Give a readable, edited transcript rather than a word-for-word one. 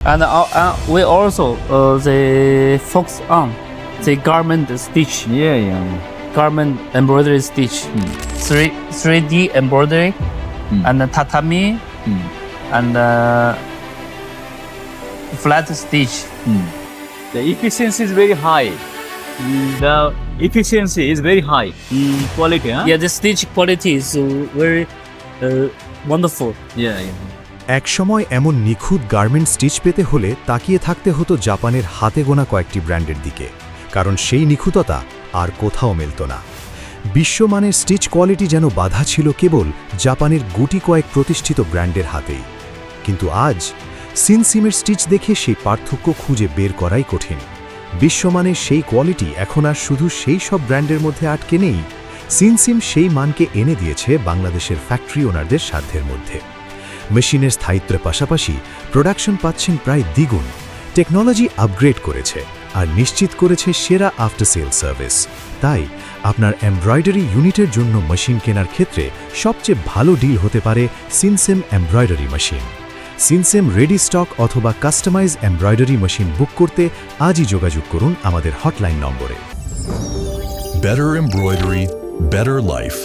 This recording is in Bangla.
And we also they focus on the garment stitch, garment embroidery stitch, 3D embroidery, and the tatami, and flat stitch. The efficiency is very high. The efficiency is very high. Quality, huh? Yeah, the stitch quality is very wonderful. Yeah. একসময় এমন নিখুঁত গার্মেন্ট স্টিচ পেতে হলে তাকিয়ে থাকতে হতো জাপানের হাতে গোনা কয়েকটি ব্র্যান্ডের দিকে, কারণ সেই নিখুঁততা আর কোথাও মেলত না। বিশ্বমানের স্টিচ কোয়ালিটি যেন বাধা ছিল কেবল জাপানের গুটি কয়েক প্রতিষ্ঠিত ব্র্যান্ডের হাতেই। কিন্তু আজ সিনসিমের স্টিচ দেখে সেই পার্থক্য খুঁজে বের করাই কঠিন। বিশ্বমানের সেই কোয়ালিটি এখন আর শুধু সেই সব ব্র্যান্ডের মধ্যে আটকে নেই, সিনসিম সেই মানকে এনে দিয়েছে বাংলাদেশের ফ্যাক্টরি ওনারদের সাধ্যের মধ্যে। মেশিনের স্থায়িত্বের পাশাপাশি প্রোডাকশন পাচ্ছেন প্রায় দ্বিগুণ, টেকনোলজি আপগ্রেড করেছে আর নিশ্চিত করেছে সেরা আফটার সেল সার্ভিস। তাই আপনার এমব্রয়ডারি ইউনিটের জন্য মেশিন কেনার ক্ষেত্রে সবচেয়ে ভালো ডিল হতে পারে সিনসিম এমব্রয়ডারি মেশিন। সিনসিম রেডি স্টক অথবা কাস্টমাইজ এমব্রয়ডারি মেশিন বুক করতে আজই যোগাযোগ করুন আমাদের হটলাইন নম্বরে। Better embroidery, better life.